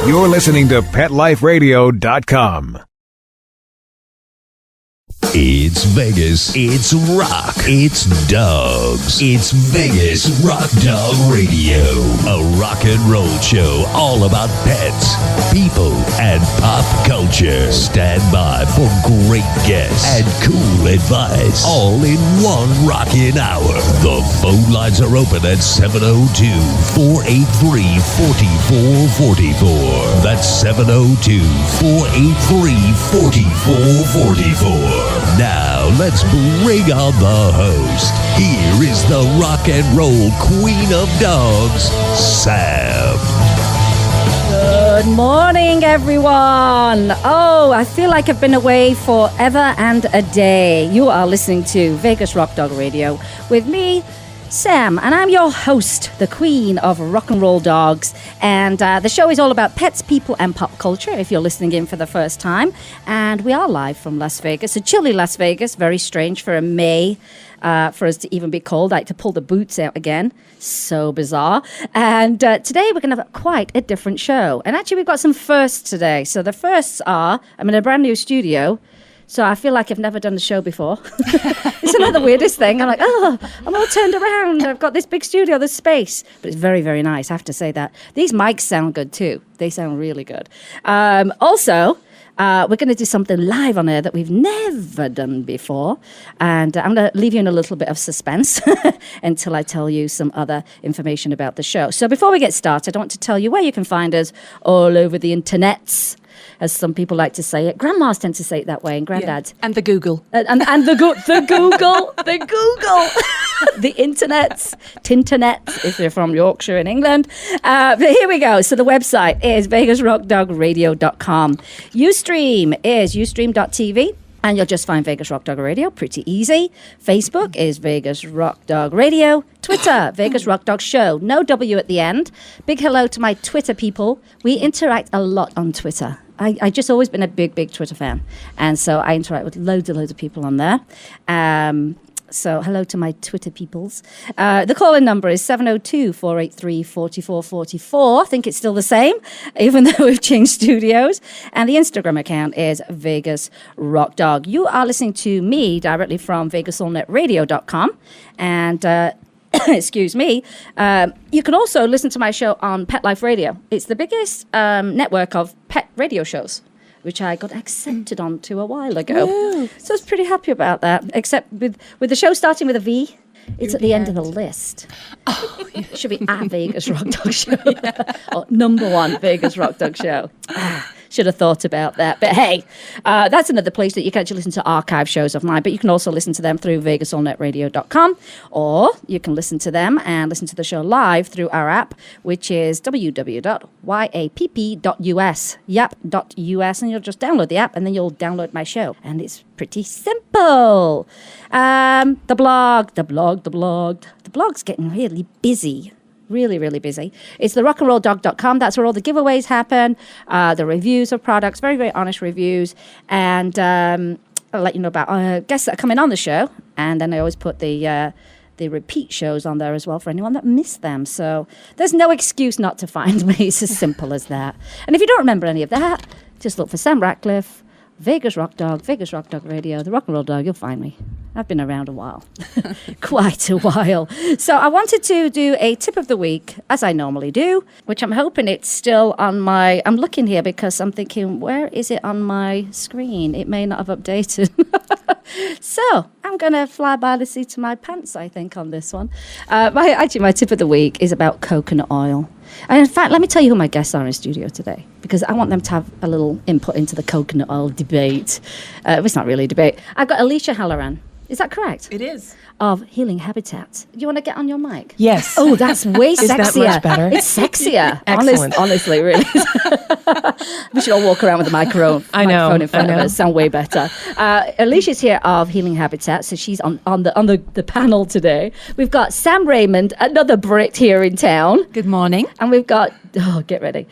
You're listening to PetLifeRadio.com. It's Vegas. It's rock. It's dogs. It's Vegas Rock Dog Radio. A rock and roll show all about pets, people, and pop culture. Stand by for great guests and cool advice. All in one rockin' hour. The phone lines are open at 702-483-4444. That's 702-483-4444. Now, let's bring on the host. Here is the rock and roll queen of dogs, Sam. Good morning, everyone. Oh, I feel like I've been away forever and a day. You are listening to Vegas Rock Dog Radio with me, Sam, and I'm your host, the queen of rock and roll dogs. And the show is all about pets, people, and pop culture, if you're listening in for the first time. And we are live from Las Vegas, a chilly Las Vegas, very strange for a May, for us to even be cold. I had to pull the boots out again. So bizarre. And today we're going to have quite a different show. And actually, we've got some firsts today. So the firsts are, I'm in a brand new studio. So I feel like I've never done the show before. It's another weirdest thing. I'm like, oh, I'm all turned around. I've got this big studio, this space. But it's very, very nice. I have to say that. These mics sound good too. They sound really good. Also, we're going to do something live on air that we've never done before. And I'm going to leave you in a little bit of suspense until I tell you some other information about the show. So before we get started, I want to tell you where you can find us all over the internets, as some people like to say it. Grandmas tend to say it that way, and granddads. Yeah. And the Google. And the Google. The Google. The internets. Tinternet, if you're from Yorkshire in England. But here we go. So the website is vegasrockdogradio.com. Ustream is ustream.tv. And you'll just find Vegas Rock Dog Radio. Pretty easy. Facebook is Vegas Rock Dog Radio. Twitter, Vegas Rock Dog Show. No W at the end. Big hello to my Twitter people. We interact a lot on Twitter. I just always been a big Twitter fan. And so I interact with loads of people on there. So hello to my Twitter peoples. The call-in number is 702-483-4444. I think it's still the same, even though we've changed studios. And the Instagram account is Vegas Rock Dog. You are listening to me directly from vegasallnetradio.com. And excuse me, you can also listen to my show on Pet Life Radio. It's the biggest network of pet radio shows, which I got accepted onto a while ago. Woo. So I was pretty happy about that, except with the show starting with a V, it's at the end of the list. Oh, yeah. It should be at Vegas Rock Dog Show. Yeah. Or number one Vegas Rock Dog Show. Should have thought about that. But hey, that's another place that you can actually listen to archive shows of mine. But you can also listen to them through vegasallnetradio.com, or you can listen to them and listen to the show live through our app, which is www.yapp.us, yap.us, and you'll just download the app, and then you'll download my show. And it's pretty simple. The blog's getting really busy. Really busy. It's the rockandrolldog.com. That's where all the giveaways happen, the reviews of products, very honest reviews, and I'll let you know about guests that are coming on the show, and then I always put the repeat shows on there as well for anyone that missed them. So there's no excuse not to find me. It's as simple as that. And if you don't remember any of that, just look for Sam Ratcliffe, Vegas Rock Dog, Vegas Rock Dog Radio, the Rock and Roll Dog. You'll find me. I've been around a while, quite a while. So I wanted to do a tip of the week, as I normally do, which I'm hoping it's still on my... I'm looking here because I'm thinking, where is it on my screen? It may not have updated. So I'm going to fly by the seat of my pants, I think, on this one. My tip of the week is about coconut oil. And in fact, let me tell you who my guests are in studio today, because I want them to have a little input into the coconut oil debate. It's not really a debate. I've got Alicia Halloran. Is that correct? It is. Of Healing Habitat. Do you want to get on your mic? Yes. Oh, that's way Is sexier. that much better? It's sexier. Excellent. Honestly, really. We should all walk around with a microphone in front of us. Sound way better. Alicia's here of Healing Habitat, so she's on the panel today. We've got Sam Raymond, another Brit here in town. Good morning. And we've got, get ready,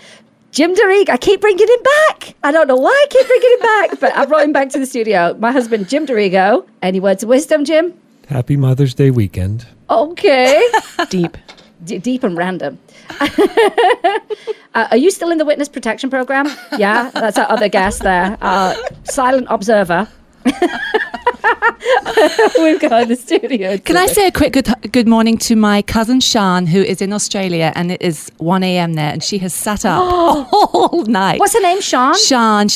Jim Dorigo. I keep bringing him back. I don't know why I keep bringing him back, but I brought him back to the studio. My husband, Jim Dorigo. Any words of wisdom, Jim? Happy Mother's Day weekend. Okay. Deep and random. Are you still in the witness protection program? Yeah, that's our other guest there. Silent observer. We've got in the studio. Can I say a quick good morning to my cousin Sian, who is in Australia, and it is 1 a.m. there, and she has sat up all night. What's her name, Sian? Sian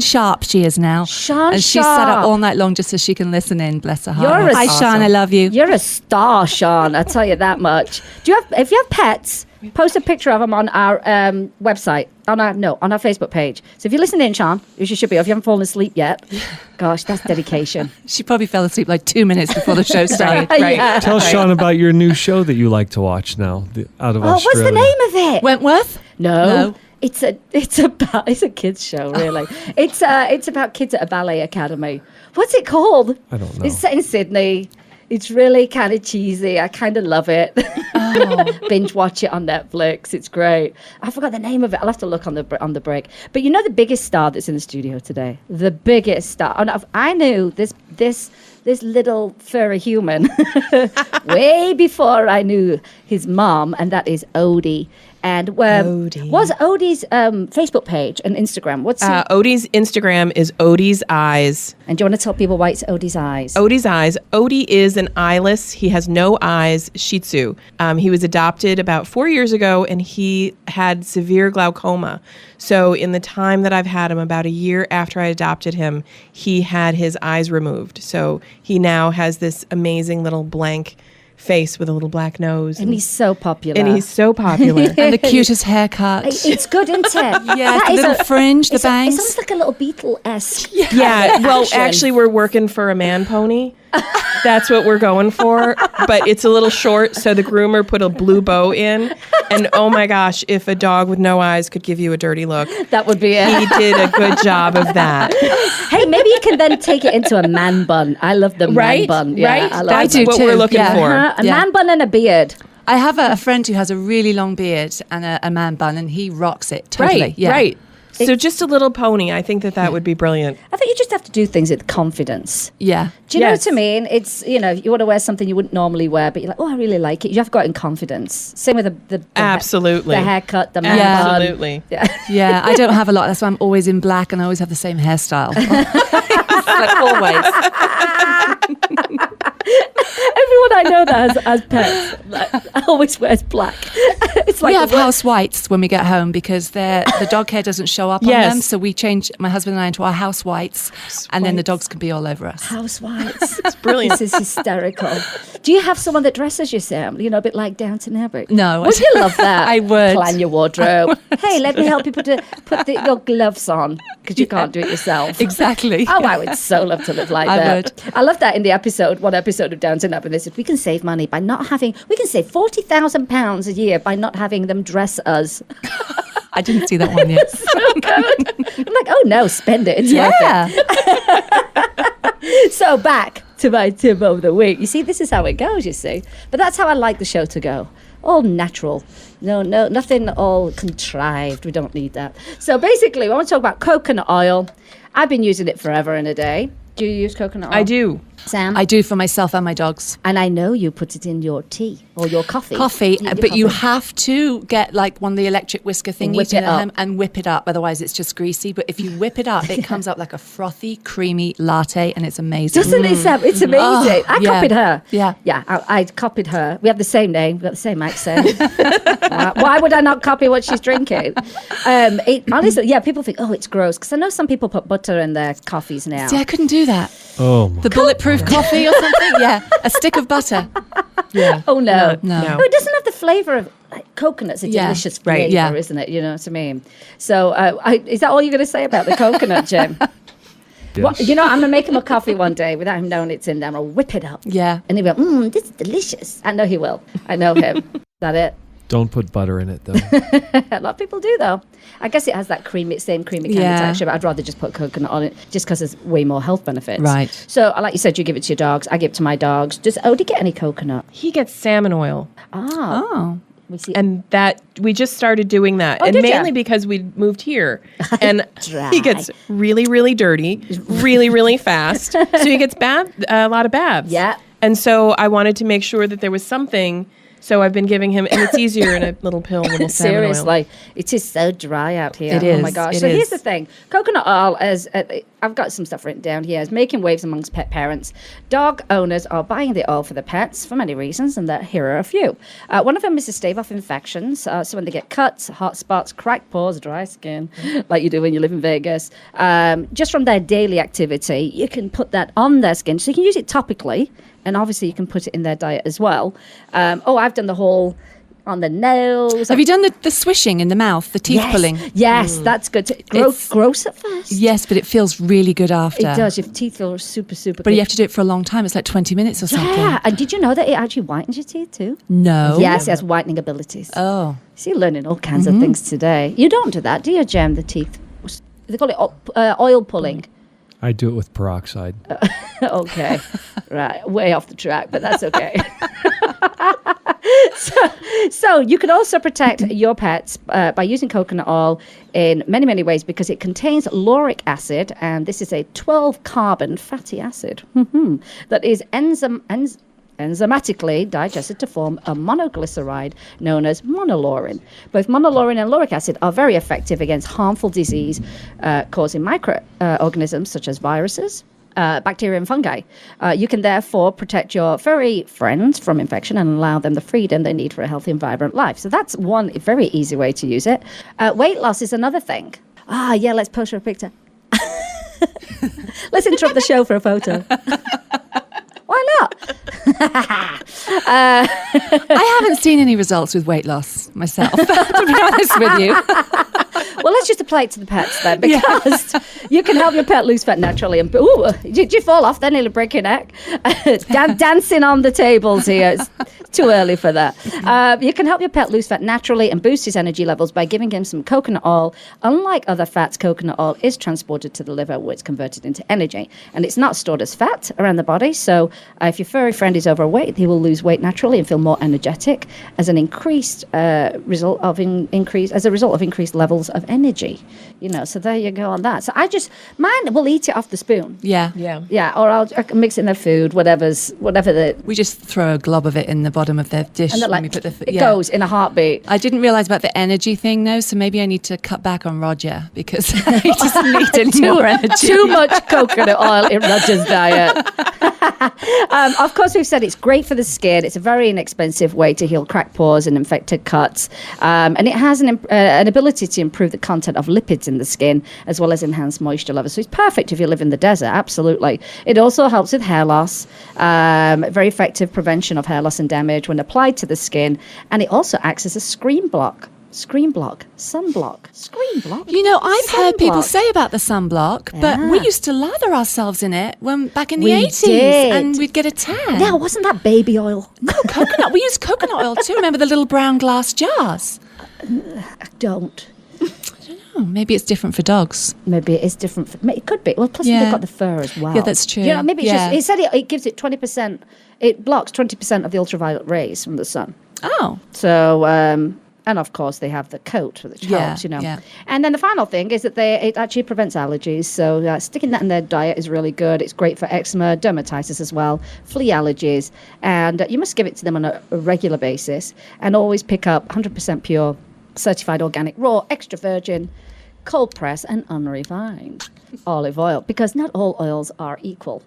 Sharp she is now. Sian and she's sat up all night long just so she can listen in, bless her heart. Hi, Sian, I love you. You're a star, Sian, I'll tell you that much. If you have pets, post a picture of them on our website, on our Facebook page. So if you're listening in, Sian, which you should be, if you haven't fallen asleep yet, gosh, that's dedication. She probably fell asleep like 2 minutes before the show started. Right. Yeah. Tell Sian about your new show that you like to watch now, out of Australia. What's the name of it? Wentworth? No. It's a kids show, really. It's about kids at a ballet academy. What's it called? I don't know. It's set in Sydney. It's really kind of cheesy. I kind of love it. Binge watch it on Netflix. It's great. I forgot the name of it. I'll have to look on the break. But you know the biggest star that's in the studio today? The biggest star. And I knew this little furry human way before I knew his mom, and that is Odie. And Odie. What's Odie's Facebook page and Instagram? Odie's Instagram is Odie's Eyes. And do you want to tell people why it's Odie's Eyes? Odie's Eyes. Odie is an eyeless. He has no eyes Shih Tzu. He was adopted about 4 years ago, and he had severe glaucoma. So in the time that I've had him, about a year after I adopted him, he had his eyes removed. So he now has this amazing little blank face with a little black nose. And he's so popular. And the cutest haircut. It's good, isn't it? Yeah, the little fringe, the bangs. It's almost like a little Beatle-esque. Yeah, well, actually, we're working for a man pony. That's what we're going for. But it's a little short, so the groomer put a blue bow in. And oh my gosh, if a dog with no eyes could give you a dirty look, that would be it. He did a good job of that. Hey, maybe you can then take it into a man bun. I love the man bun. Yeah, right? I love That's that. what we're looking for. A man bun and a beard. I have a friend who has a really long beard and a man bun, and he rocks it totally. Right, right. So just a little pony. I think that would be brilliant. I think you just have to do things with confidence. Yeah. Do you know what I mean? It's, you want to wear something you wouldn't normally wear, but you're like, oh, I really like it. You have got it in confidence. Same with the absolutely the haircut, the man bun. Absolutely. Yeah, I don't have a lot. That's why I'm always in black, and I always have the same hairstyle. Like always. Everyone I know that has pets always wears black. It's like we have house whites when we get home because the dog hair doesn't show up on them. So we change, my husband and I, into our house whites, and then the dogs can be all over us. House whites. It's brilliant. This is hysterical. Do you have someone that dresses you, Sam? A bit like Downton Abbey? No. Would you love that? I would. Plan your wardrobe. Hey, let me help you put your gloves on because you can't do it yourself. Exactly. Oh, I would so love to live like that. I would. I love that in one episode of Downton Abbey, they said, we can save money by not having, we can save £40,000 a year by not having them dress us. I didn't see that one yet. So good. I'm like, oh no, spend it. It's worth it. So back to my tip of the week. You see, this is how it goes, you see. But that's how I like the show to go. All natural. No, nothing all contrived. We don't need that. So basically, I want to talk about coconut oil. I've been using it forever and a day. Do you use coconut oil? I do. Sam? I do for myself and my dogs. And I know you put it in your tea or your coffee. But you have to get like one of the electric whisker thingies Whip it up. And whip it up. Otherwise, it's just greasy. But if you whip it up, it comes up like a frothy, creamy latte, and it's amazing. Doesn't it, Sam? It's amazing. I copied her. Yeah. Yeah, I copied her. We have the same name. We've got the same accent. Why would I not copy what she's drinking? Honestly, yeah, people think, oh, it's gross. Because I know some people put butter in their coffees now. See, I couldn't do that. Oh, my The bulletproof coffee or something? Yeah. A stick of butter. Yeah. Oh, no. No. It doesn't have the flavour of coconut's a delicious flavour, isn't it? You know what I mean? So is that all you're going to say about the coconut, Jim? Yes. I'm going to make him a coffee one day without him knowing it's in there. I'll whip it up. Yeah. And he'll go, this is delicious. I know he will. I know him. Is that it? Don't put butter in it, though. A lot of people do, though. I guess it has that same creamy kind of texture, but I'd rather just put coconut on it just because there's way more health benefits. Right. So, like you said, you give it to your dogs. I give it to my dogs. Does Odie get any coconut? He gets salmon oil. Oh. We see. And that we just started doing that. Oh, and did mainly ya? because we moved here. And Dry. he gets really, really dirty, really, really fast. So he gets a lot of baths. Yeah. And so I wanted to make sure that there was something So I've been giving him, and it's easier in a little pill, little salmon oil. Seriously, it is so dry out here. It Oh my is, gosh. it So here's is. the thing. Coconut oil is, I've got some stuff written down here, is making waves amongst pet parents. Dog owners are buying the oil for their pets for many reasons, and here are a few. One of them is to stave off infections. So when they get cuts, hot spots, cracked paws, dry skin, like you do when you live in Vegas, just from their daily activity, you can put that on their skin. So you can use it topically, and obviously you can put it in their diet as well. I've done the whole on the nails. Have you done the swishing in the mouth, the teeth pulling? Yes, that's good. Gross at first. Yes, but it feels really good after. It does. Your teeth feel super, super But good. you have to do it for a long time. It's like 20 minutes or something. Yeah, and did you know that it actually whitens your teeth too? No. Yes, it has whitening abilities. Oh. So you're learning all kinds of things today. You don't do that, do you, Jem, the teeth? They call it oil pulling. I do it with peroxide. Okay. Right. Way off the track, but that's okay. So you can also protect your pets by using coconut oil in many, many ways because it contains lauric acid, and this is a 12-carbon fatty acid that is enzymatically digested to form a monoglyceride known as monolaurin. Both monolaurin and lauric acid are very effective against harmful disease causing microorganisms such as viruses, bacteria and fungi. You can therefore protect your furry friends from infection and allow them the freedom they need for a healthy and vibrant life. So that's one very easy way to use it. Weight loss is another thing. Yeah, let's post her a picture. Let's interrupt the show for a photo. Why not? I haven't seen any results with weight loss myself, to be honest with you. Well, let's just apply it to the pets then, because you can help your pet lose fat naturally. And did you fall off? Then it'll break your neck. Dancing on the tables here. It's too early for that. You can help your pet lose fat naturally and boost his energy levels by giving him some coconut oil. Unlike other fats, coconut oil is transported to the liver where it's converted into energy. And it's not stored as fat around the body. So if your furry friend is overweight, he will lose weight naturally and feel more energetic as an increased result of increased levels of energy. So there you go on that. So mine will eat it off the spoon. Yeah. Or I can mix it in their food, whatever We just throw a glob of it in the bottom of their dish. and when like, we put the it goes in a heartbeat. I didn't realise about the energy thing, though, so maybe I need to cut back on Roger because he doesn't need any more energy. Too much coconut oil in Roger's diet. Of course, we've said it's great for the skin. It's a very inexpensive way to heal cracked pores and infected cuts. And it has an ability to improve the content of lipids in the skin as well as enhance moisture levels. So it's perfect if you live in the desert, absolutely. It also helps with hair loss, very effective prevention of hair loss and damage when applied to the skin. And it also acts as a sunblock. I've heard people say about the sunblock, but we used to lather ourselves in it back in the 80s, did. and we'd get a tan. Now, wasn't that baby oil? No, coconut. We used coconut oil too. Remember the little brown glass jars? I don't. Oh, maybe it's different for dogs. Maybe it is different. It could be. Well, plus they've got the fur as well. Yeah, that's true. Maybe it's just. It said it gives it 20%. It blocks 20% of the ultraviolet rays from the sun. Oh. So, and of course they have the coat which helps, Yeah. And then the final thing is that it actually prevents allergies. So sticking that in their diet is really good. It's great for eczema, dermatitis as well, flea allergies, and you must give it to them on a regular basis, and always pick up 100% pure, certified organic, raw, extra virgin, cold press and unrefined olive oil, because not all oils are equal.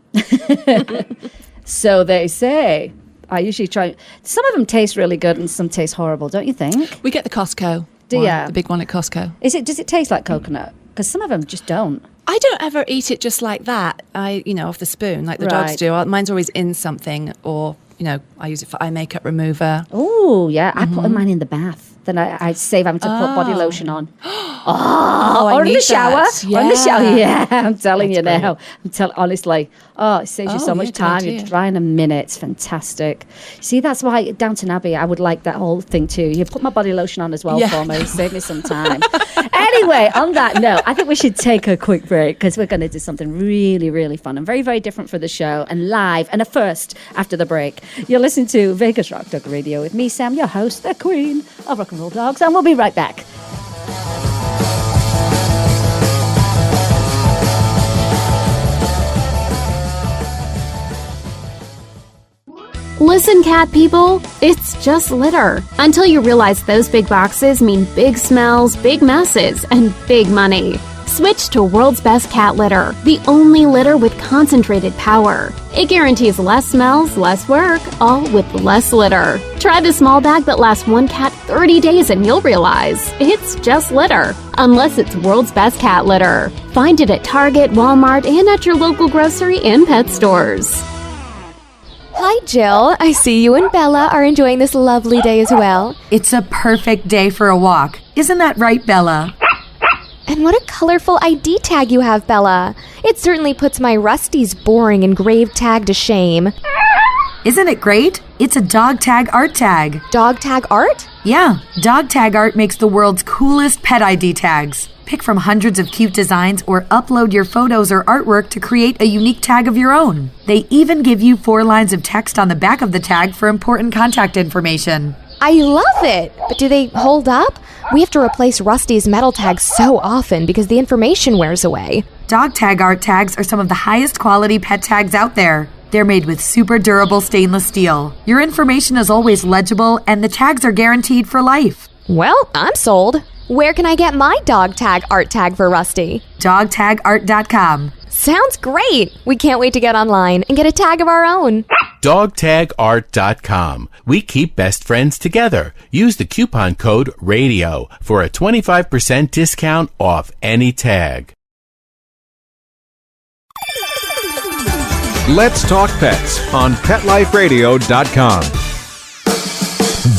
So they say. I usually try. Some of them taste really good and some taste horrible, don't you think? We get the Costco. Do ya? The big one at Costco. Does it taste like coconut? Because some of them just don't. I don't ever eat it just like that. Off the spoon, like the dogs do. Mine's always in something, or I use it for eye makeup remover. Oh yeah, I put mine in the bath. Then I save having to put body lotion on. Or in the shower. Or in the shower. Yeah, I'm telling you now. Honestly. Oh, it saves you so much time. You dry in a minute. It's fantastic. See, that's why Downton Abbey, I would like that whole thing too. You put my body lotion on as well for me. Save me some time. Anyway, on that note, I think we should take a quick break because we're going to do something really, really fun and very, very different for the show and live and a first after the break. You're listening to Vegas Rock Dog Radio with me, Sam, your host, the queen of rock and roll dogs, and we'll be right back. Listen, cat people, it's just litter. Until you realize those big boxes mean big smells, big messes, and big money. Switch to World's Best Cat Litter, the only litter with concentrated power. It guarantees less smells, less work, all with less litter. Try the small bag that lasts one cat 30 days and you'll realize it's just litter. Unless it's World's Best Cat Litter. Find it at Target, Walmart, and at your local grocery and pet stores. Hi, Jill. I see you and Bella are enjoying this lovely day as well. It's a perfect day for a walk. Isn't that right, Bella? And what a colorful ID tag you have, Bella. It certainly puts my Rusty's boring engraved tag to shame. Isn't it great? It's a dog tag art tag. Dog tag art? Yeah, dog tag art makes the world's coolest pet ID tags. Pick from hundreds of cute designs or upload your photos or artwork to create a unique tag of your own. They even give you 4 lines of text on the back of the tag for important contact information. I love it! But do they hold up? We have to replace Rusty's metal tags so often because the information wears away. Dog tag art tags are some of the highest quality pet tags out there. They're made with super durable stainless steel. Your information is always legible and the tags are guaranteed for life. Well, I'm sold. Where can I get my dog tag art tag for Rusty? DogTagArt.com. Sounds great! We can't wait to get online and get a tag of our own. DogTagArt.com. We keep best friends together. Use the coupon code RADIO for a 25% discount off any tag. Let's Talk Pets on PetLifeRadio.com.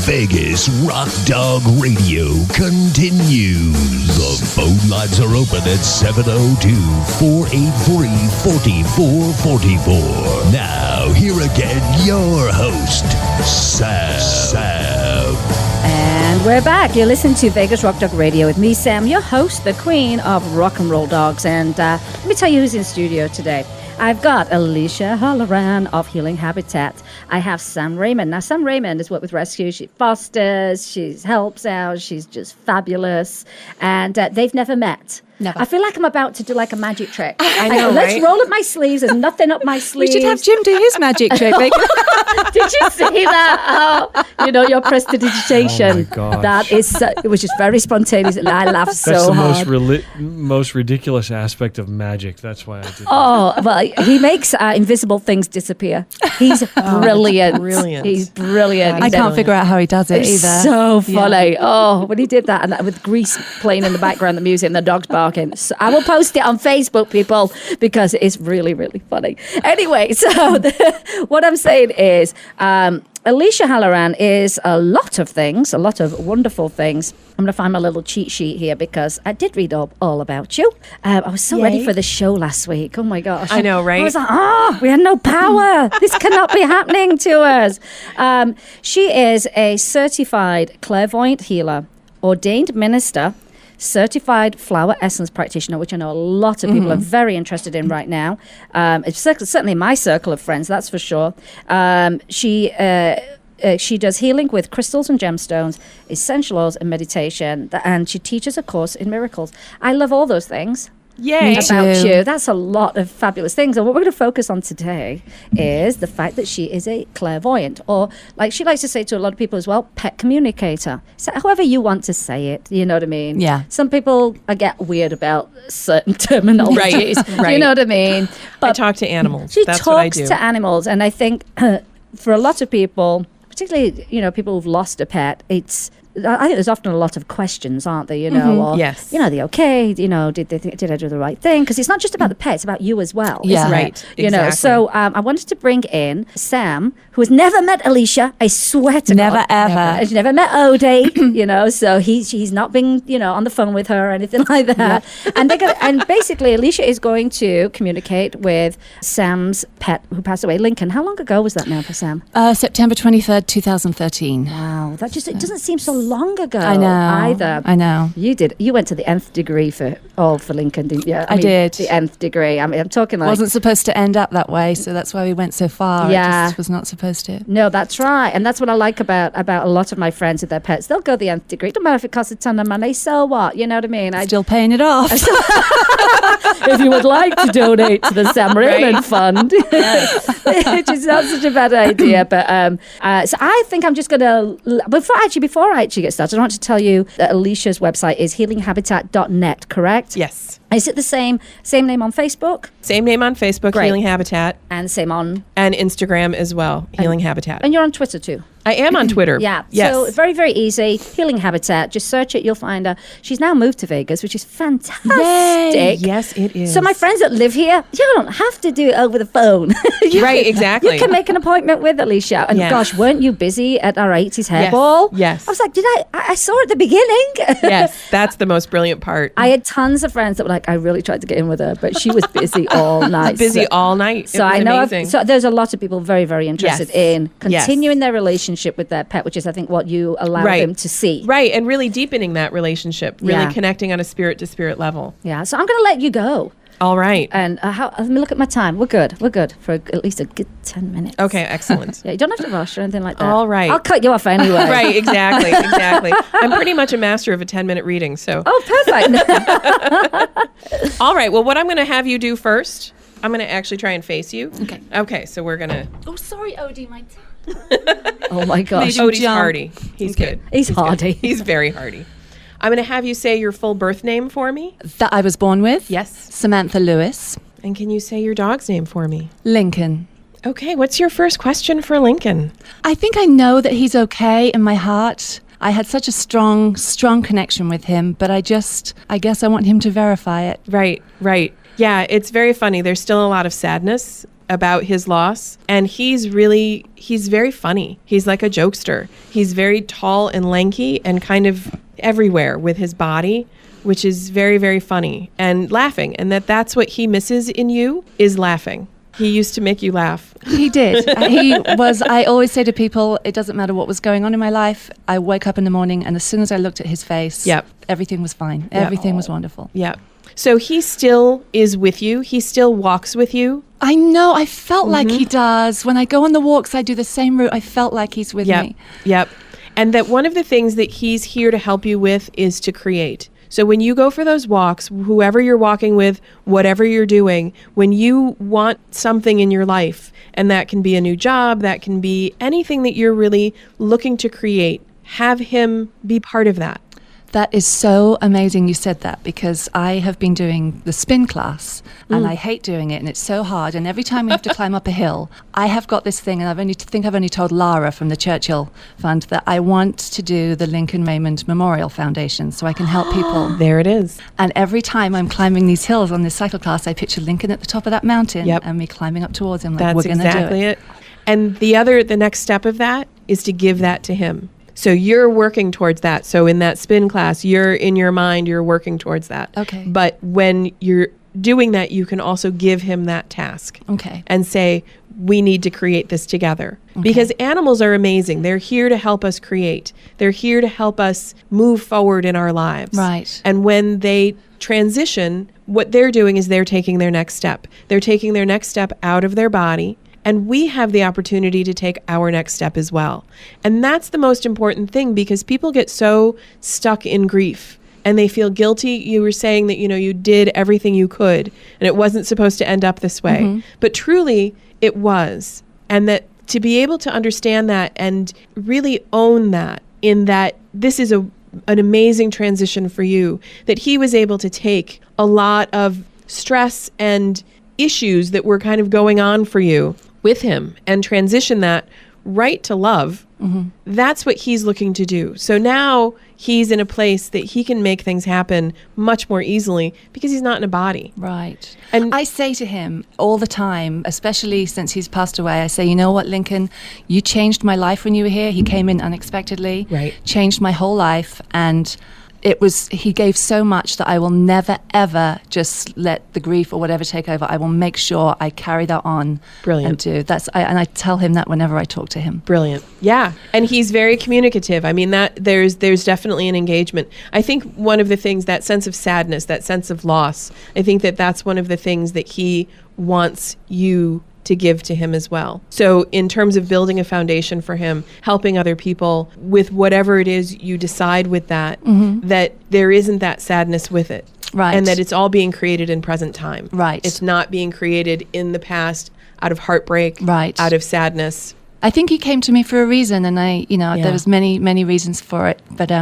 Vegas Rock Dog Radio continues. The phone lines are open at 702-483-4444. Now, here again, your host, Sam. And we're back. You're listening to Vegas Rock Dog Radio with me, Sam, your host, the queen of rock and roll dogs. And let me tell you who's in studio today. I've got Alicia Halloran of Healing Habitat. I have Sam Raymond. Now, Sam Raymond has worked with Rescue. She fosters, she helps out, she's just fabulous. And they've never met. Never. I feel like I'm about to do like a magic trick. I know, Let's right? roll up my sleeves. There's nothing up my sleeves. We should have Jim do his magic trick. Did you see that? Oh, your prestidigitation. Oh my gosh. That is, it was just very spontaneous, and I laughed so That's the hard. most ridiculous aspect of magic. That's why I did that. Oh, well, he makes invisible things disappear. He's brilliant. Brilliant. He's brilliant. I can't figure out how he does it It's either. so funny. Yeah. Oh, when he did that, and with Grease playing in the background, the music, and the dogs barking. So I will post it on Facebook, people, because it's really, really funny. Anyway, so what I'm saying is Alicia Halloran is a lot of things, a lot of wonderful things. I'm going to find my little cheat sheet here because I did read all about you. I was so ready for the show last week. Oh, my gosh. I know, right? I was like, we had no power. This cannot be happening to us. She is a certified clairvoyant healer, ordained minister, certified flower essence practitioner, which I know a lot of people are very interested in right now. It's certainly my circle of friends, that's for sure. She does healing with crystals and gemstones, essential oils and meditation, and she teaches a course in miracles. I love all those things. Yay. About you. That's a lot of fabulous things. And what we're going to focus on today is the fact that she is a clairvoyant, or like she likes to say to a lot of people as well, pet communicator. So however you want to say it, you know what I mean? Yeah. Some people get weird about certain terminologies. Right. You know what I mean? I talk to animals. She That's what I talks do. to animals, and I think for a lot of people, particularly people who've lost a pet, I think there's often a lot of questions, aren't there? Or, yes. Are they okay? Did I do the right thing? Because it's not just about the pet; it's about you as well. Yeah. Isn't Right. It? Exactly. So I wanted to bring in Sam, who has never met Alicia. I swear to Never, God, ever. She's never met Odie. So he's not been on the phone with her or anything like that. Yeah. And basically, Alicia is going to communicate with Sam's pet who passed away, Lincoln. How long ago was that now for Sam? September 23rd, 2013. Wow, it doesn't seem so long long ago. I know. Either. I know. You did. You went to the nth degree for Lincoln, didn't you? I mean, did. The nth degree. I mean, I'm talking like... Wasn't supposed to end up that way, so that's why we went so far. Yeah. It just was not supposed to. No, that's right. And that's what I like about a lot of my friends with their pets. They'll go the nth degree. Don't matter if it costs a ton of money, so what? You know what I mean? Still paying it off. If you would like to donate to the Sam Raymond Fund, which is not such a bad idea. But so I think I'm just going to, before I actually get started, I want to tell you that Alicia's website is healinghabitat.net, correct? Yes. Is it the same name on Facebook? Same name on Facebook, Great. Healing Habitat. And same on... And Instagram as well, Healing Habitat. And you're on Twitter too? I am on Twitter. Yeah. Yes. So very, very easy. Healing Habitat. Just search it. You'll find her. She's now moved to Vegas, which is fantastic. Yay. Yes, it is. So my friends that live here, you don't have to do it over the phone. Right, exactly. You can make an appointment with Alicia. And Yes. gosh, weren't you busy at our 80s Yes. hairball? Yes. I was like, I saw her at the beginning. Yes, that's the most brilliant part. I had tons of friends that were like, I really tried to get in with her, but she was busy all night. Busy all night. So I know. So there's a lot of people very, very interested Yes. in Yes. continuing their relationship with their pet, which is, I think, what you allow Right. them to see. Right, and really deepening that relationship, really Yeah. connecting on a spirit-to-spirit level. Yeah. So I'm going to let you go. All right. And let me look at my time. We're good for at least a good 10 minutes. Okay, excellent. Yeah, you don't have to rush or anything like that. All right. I'll cut you off anyway. Right, exactly. I'm pretty much a master of a 10-minute reading, so. Oh, perfect. All right, well, what I'm going to have you do first, I'm going to actually try and face you. Okay. Okay, so we're going to. Oh, sorry, Odie, my Oh my gosh. Odie's hardy. He's good. He's hardy. Good. He's very hardy. I'm going to have you say your full birth name for me. That I was born with? Yes. Samantha Lewis. And can you say your dog's name for me? Lincoln. Okay, what's your first question for Lincoln? I think I know that he's okay in my heart. I had such a strong connection with him, but I guess I want him to verify it. Right. Yeah, it's very funny. There's still a lot of sadness about his loss, and he's very funny. He's like a jokester. He's very tall and lanky and kind of everywhere with his body, which is very, very funny, and laughing. And that's what he misses in you, is laughing. He used to make you laugh. He did. I always say to people, it doesn't matter what was going on in my life. I wake up in the morning, and as soon as I looked at his face, everything was fine. Everything was wonderful. Yeah. So he still is with you. He still walks with you. I know. I felt like he does. When I go on the walks, I do the same route. I felt like he's with me. Yep. And that one of the things that he's here to help you with is to create. So when you go for those walks, whoever you're walking with, whatever you're doing, when you want something in your life, and that can be a new job, that can be anything that you're really looking to create, have him be part of that. That is so amazing you said that, because I have been doing the spin class and I hate doing it, and it's so hard, and every time we have to climb up a hill, I have got this thing, and I've only told Lara from the Churchill Fund that I want to do the Lincoln Raymond Memorial Foundation so I can help people. There it is. And every time I'm climbing these hills on this cycle class, I picture Lincoln at the top of that mountain and me climbing up towards him like, we're going to do it. That's exactly it. And the next step of that is to give that to him. So you're working towards that. So in that spin class, in your mind, you're working towards that. Okay. But when you're doing that, you can also give him that task. Okay. And say, we need to create this together. Okay. Because animals are amazing. They're here to help us create. They're here to help us move forward in our lives. Right. And when they transition, what they're doing is they're taking their next step. They're taking their next step out of their body. And we have the opportunity to take our next step as well. And that's the most important thing, because people get so stuck in grief and they feel guilty. You were saying that, you did everything you could and it wasn't supposed to end up this way. Mm-hmm. But truly it was. And that to be able to understand that and really own that, in that this is an amazing transition for you, that he was able to take a lot of stress and issues that were kind of going on for you with him and transition that right to love. Mm-hmm. That's what he's looking to do. So now he's in a place that he can make things happen much more easily because he's not in a body. Right. And I say to him all the time, especially since he's passed away, I say, you know what, Lincoln, you changed my life when you were here. He came in unexpectedly, right. Changed my whole life. And he gave so much that I will never, ever just let the grief or whatever take over. I will make sure I carry that on. Brilliant. And and I tell him that whenever I talk to him. Brilliant. Yeah. And he's very communicative. I mean, that there's definitely an engagement. I think one of the things, that sense of sadness, that sense of loss, I think that's one of the things that he wants you to give to him as well. So in terms of building a foundation for him, helping other people with whatever it is you decide with that, that there isn't that sadness with it. Right. And that it's all being created in present time. Right. It's not being created in the past out of heartbreak, right, out of sadness. I think he came to me for a reason, and there was many reasons for it, but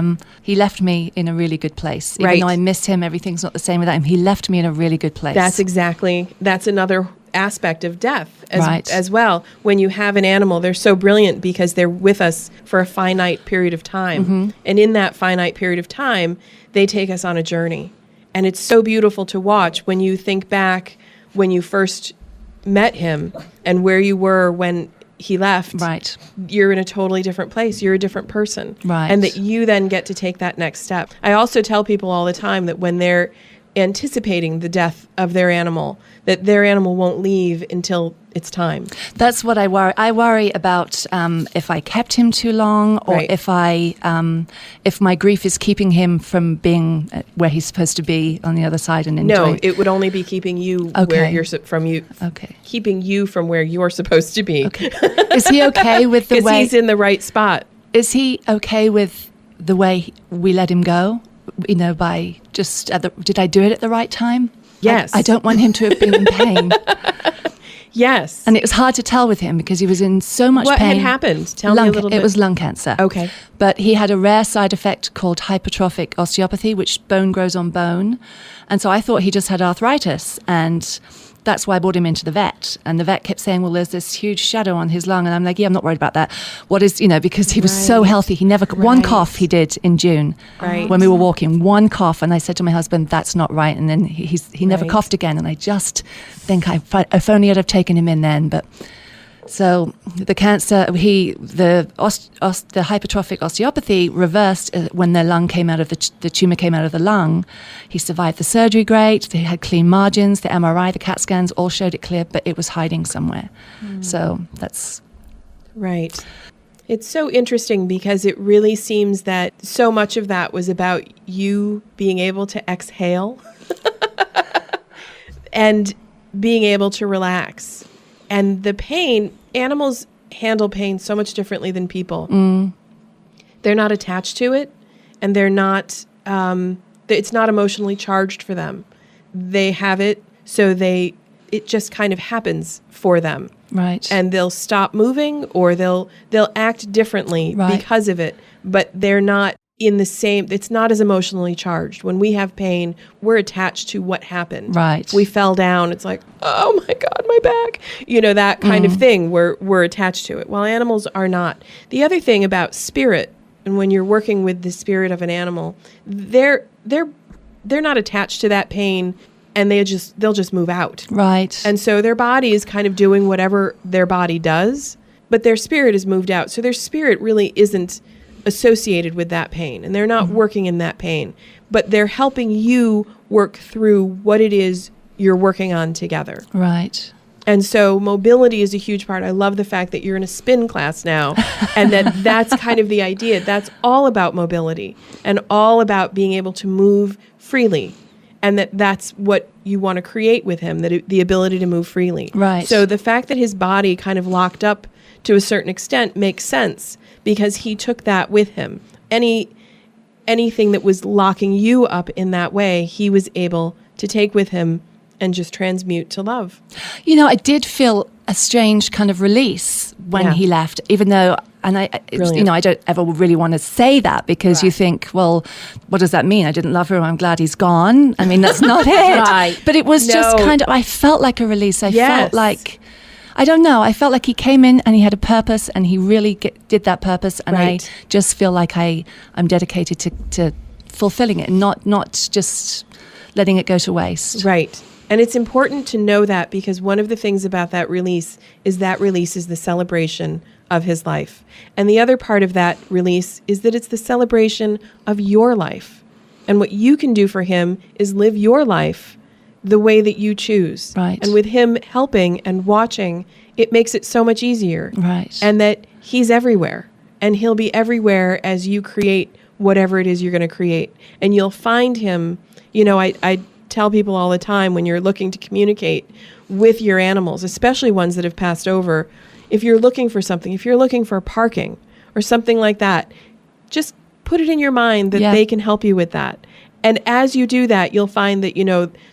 he left me in a really good place. Even though I miss him, everything's not the same without him. He left me in a really good place. That's another aspect of death as well. When you have an animal, they're so brilliant because they're with us for a finite period of time. And in that finite period of time, they take us on a journey. And it's so beautiful to watch when you think back when you first met him and where you were when he left. Right. You're in a totally different place. You're a different person. Right. And that you then get to take that next step. I also tell people all the time that when they're anticipating the death of their animal, that their animal won't leave until it's time. That's what I worry. I worry about if I kept him too long, or if my grief is keeping him from being where he's supposed to be on the other side and enjoying. No, it would only be keeping you where you're keeping you from where you're supposed to be. Okay. Is he okay with the way? Because he's in the right spot. Is he okay with the way we let him go? By just did I do it at the right time? Yes. I don't want him to have been in pain. Yes. And it was hard to tell with him because he was in so much pain. What had happened? Tell me a little bit. It was lung cancer. Okay. But he had a rare side effect called hypertrophic osteopathy, which bone grows on bone. And so I thought he just had arthritis. And that's why I brought him into the vet. And the vet kept saying, well, there's this huge shadow on his lung. And I'm like, yeah, I'm not worried about that. What is, because he was so healthy. He never, one cough he did in June when we were walking, one cough. And I said to my husband, that's not right. And then he never coughed again. And I just think if only I'd have taken him in then. But so the cancer, the hypertrophic osteopathy reversed when the lung came out of the tumor came out of the lung. He survived the surgery great. They had clean margins. The MRI, the CAT scans all showed it clear, but it was hiding somewhere. So that's right. It's so interesting because it really seems that so much of that was about you being able to exhale and being able to relax. And the pain, animals handle pain so much differently than people. They're not attached to it, and they're not, it's not emotionally charged for them. They have it, so it just kind of happens for them. Right. And they'll stop moving, or they'll act differently because of it, but they're not in the same, it's not as emotionally charged. When we have pain, we're attached to what happened. Right. If we fell down, it's like, oh my God, my back. That kind of thing, we're attached to it. While animals are not. The other thing about spirit, and when you're working with the spirit of an animal, they're not attached to that pain, and they'll just move out. Right. And so their body is kind of doing whatever their body does, but their spirit is moved out. So their spirit really isn't associated with that pain, and they're not working in that pain, but they're helping you work through what it is you're working on together. Right. And so mobility is a huge part. I love the fact that you're in a spin class now, and that's kind of the idea. That's all about mobility and all about being able to move freely, and that's what you want to create with him, the ability to move freely. Right. So the fact that his body kind of locked up to a certain extent makes sense, because he took that with him. Anything that was locking you up in that way, he was able to take with him and just transmute to love. I did feel a strange kind of release when he left, even though, and I don't ever really want to say that, because you think, well, what does that mean? I didn't love her. I'm glad he's gone. I mean, that's not it. Right. But it was just kind of, I felt like a release. I felt like, I don't know. I felt like he came in and he had a purpose, and he really did that purpose. And I just feel like I'm dedicated to fulfilling it, and not just letting it go to waste. Right. And it's important to know that, because one of the things about that release is the celebration of his life. And the other part of that release is that it's the celebration of your life. And what you can do for him is live your life the way that you choose. Right. And with him helping and watching, it makes it so much easier. Right. And that he's everywhere. And he'll be everywhere as you create whatever it is you're going to create. And you'll find him, I tell people all the time, when you're looking to communicate with your animals, especially ones that have passed over, if you're looking for something, if you're looking for parking or something like that, just put it in your mind that they can help you with that. And as you do that, you'll find that,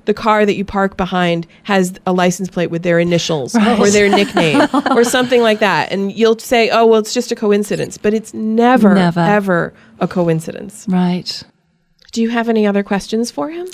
the car that you park behind has a license plate with their initials or their nickname or something like that. And you'll say, oh, well, it's just a coincidence. But it's never, ever a coincidence. Right. Do you have any other questions for him?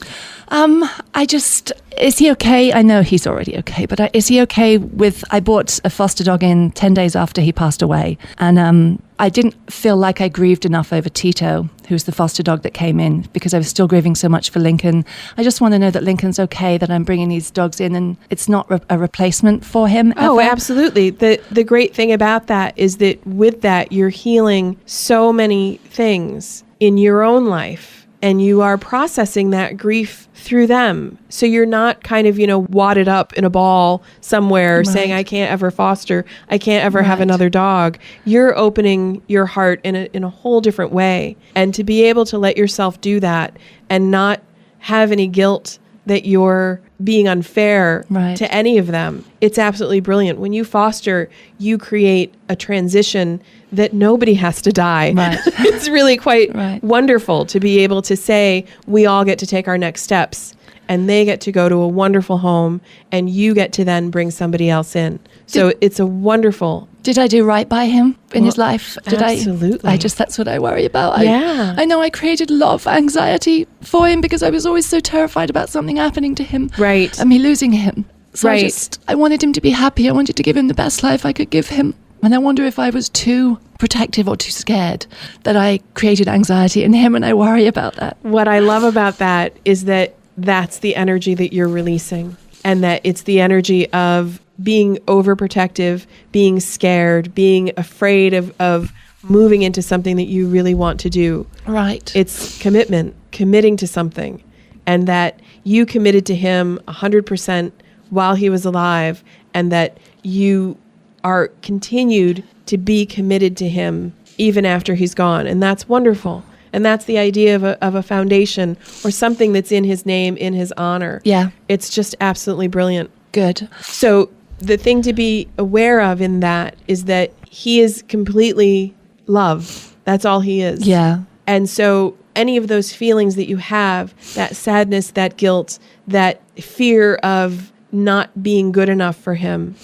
Is he okay? I know he's already okay, but is he okay with, I bought a foster dog in 10 days after he passed away. And I didn't feel like I grieved enough over Tito, who's the foster dog that came in, because I was still grieving so much for Lincoln. I just want to know that Lincoln's okay, that I'm bringing these dogs in and it's not a replacement for him. Oh, absolutely. The great thing about that is that with that, you're healing so many things in your own life. And you are processing that grief through them. So you're not kind of, wadded up in a ball somewhere saying, I can't ever foster, I can't ever have another dog. You're opening your heart in a whole different way. And to be able to let yourself do that and not have any guilt that you're being unfair to any of them, it's absolutely brilliant. When you foster, you create a transition that nobody has to die. Right. It's really quite wonderful to be able to say, we all get to take our next steps and they get to go to a wonderful home and you get to then bring somebody else in. So it's a wonderful... Did I do right by him in his life? Absolutely. That's what I worry about. Yeah. I know I created a lot of anxiety for him because I was always so terrified about something happening to him. Right. And me losing him. So Right. I wanted him to be happy. I wanted to give him the best life I could give him. And I wonder if I was too protective or too scared that I created anxiety in him, and I worry about that. What I love about that is that that's the energy that you're releasing, and that it's the energy of being overprotective, being scared, being afraid of moving into something that you really want to do. Right. It's committing to something, and that you committed to him 100% while he was alive, and that you are continued to be committed to him even after he's gone. And that's wonderful. And that's the idea of a foundation or something that's in his name, in his honor. Yeah. It's just absolutely brilliant. Good. So the thing to be aware of in that is that he is completely love. That's all he is. Yeah. And so any of those feelings that you have, that sadness, that guilt, that fear of not being good enough for him,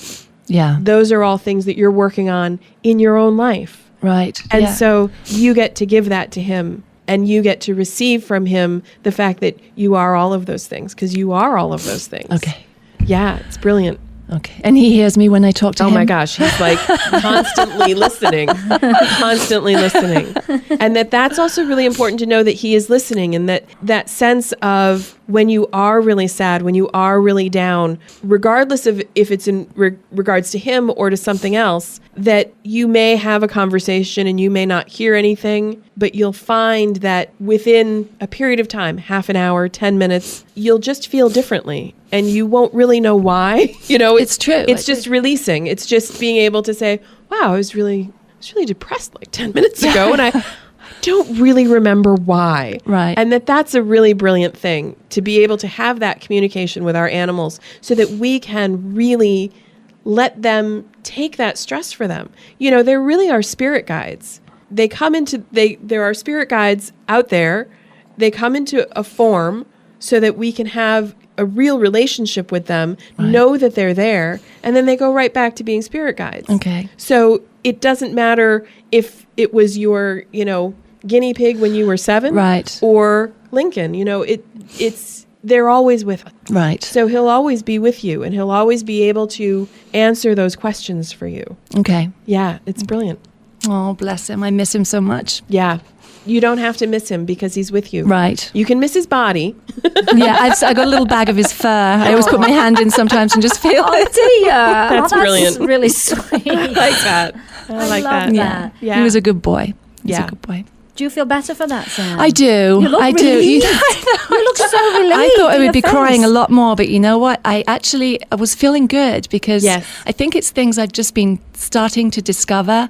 those are all things that you're working on in your own life. Right. And so you get to give that to him, and you get to receive from him the fact that you are all of those things, because you are all of those things. Okay. Yeah, it's brilliant. Okay. And he hears me when I talk to him? Oh my gosh, he's like constantly listening. And that's also really important to know, that he is listening, and that sense of when you are really sad, when you are really down, regardless of if it's in regards to him or to something else, that you may have a conversation and you may not hear anything, but you'll find that within a period of time, half an hour, 10 minutes, you'll just feel differently. And you won't really know why. It's true. It's just releasing. It's just being able to say, wow, I was really depressed like 10 minutes ago, and I don't really remember why. Right. And that's a really brilliant thing, to be able to have that communication with our animals so that we can really let them take that stress for them. There really are spirit guides. There are spirit guides out there. They come into a form so that we can have a real relationship with them, know that they're there, and then they go right back to being spirit guides. Okay. So it doesn't matter if it was your, guinea pig when you were 7, right, or Lincoln. They're always with us. Right. So he'll always be with you, and he'll always be able to answer those questions for you. Okay. Yeah, it's brilliant. Oh, bless him. I miss him so much. Yeah. You don't have to miss him because he's with you. Right. You can miss his body. Yeah, I got a little bag of his fur. I always put my hand in sometimes and just feel it. Dear. That's brilliant. Really sweet. I like that. I like love that. that. Yeah. He was a good boy. He was Yeah. a good boy. Do you feel better for that, Sam? I do. You look I do. relieved. You look so relieved. I thought I in would your be face. crying a lot more, but you know what? I was feeling good because Yes. I think it's things I've just been starting to discover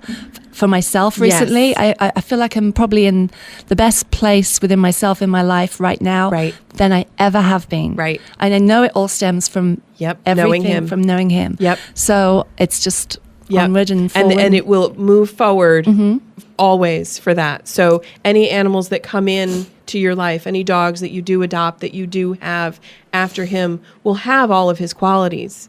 for myself recently. Yes. I feel like I'm probably in the best place within myself in my life right now than I ever have been. Right. And I know it all stems from everything knowing him. from knowing him. Yep. So it's just onward and and forward. it will move forward always for that. So any animals that come in to your life, any dogs that you do adopt, that you do have after him, will have all of his qualities,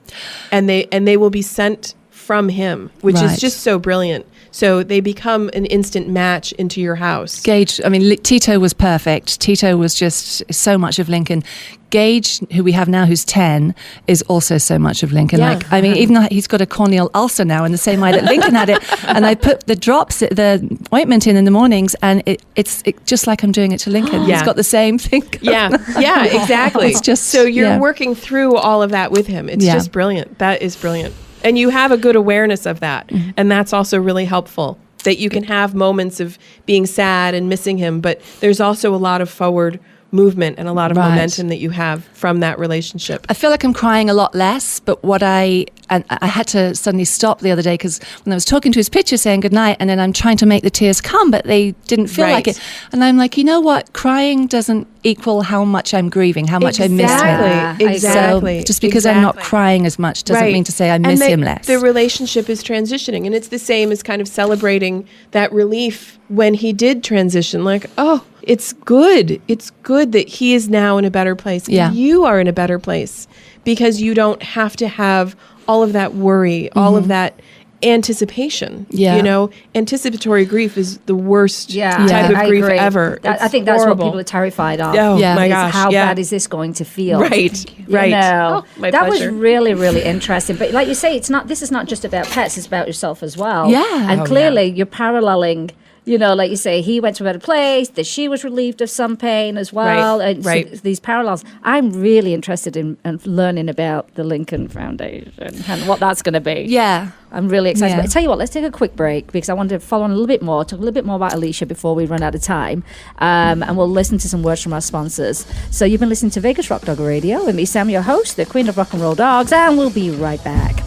and they will be sent from him, which is just so brilliant. So they become an instant match into your house. Gage, I mean, Tito was perfect. Tito was just so much of Lincoln. Gage, who we have now, who's 10, is also so much of Lincoln. Yeah. Like, I mean, even though he's got a corneal ulcer now in the same way that Lincoln had it, and I put the ointment in the mornings, and it's just like I'm doing it to Lincoln. Yeah. He's got the same thing. Yeah, exactly. It's just so you're working through all of that with him. It's just brilliant. That is brilliant. And you have a good awareness of that. And that's also really helpful, that you can have moments of being sad and missing him, but there's also a lot of forward movement and a lot of momentum that you have from that relationship. I feel like I'm crying a lot less, but I had to suddenly stop the other day because when I was talking to his picture saying goodnight, and then I'm trying to make the tears come, but they didn't feel like it. And I'm like, you know what? Crying doesn't equal how much I'm grieving, how much I miss him. Exactly. So just because I'm not crying as much doesn't mean to say I miss him less. The relationship is transitioning, and it's the same as kind of celebrating that relief when he did transition. Like, oh, it's good. It's good that he is now in a better place. Yeah. And you are in a better place because you don't have to have all of that worry, all of that anticipation. Yeah. You know, anticipatory grief is the worst type of I grief agree. ever. I think that's what people are terrified of. Oh, my gosh. How bad is this going to feel? Right. You know, my that pleasure. was really, really interesting. But like you say, this is not just about pets, it's about yourself as well. Yeah. And clearly you're paralleling. You know, like you say, he went to a better place, that she was relieved of some pain as well. Right, So these parallels. I'm really interested in learning about the Lincoln Foundation and what that's going to be. Yeah. I'm really excited. Yeah. But I tell you what, let's take a quick break because I want to follow on a little bit more, talk a little bit more about Alicia before we run out of time. And we'll listen to some words from our sponsors. So you've been listening to Vegas Rock Dog Radio with me, Sam, your host, the Queen of Rock and Roll Dogs, and we'll be right back.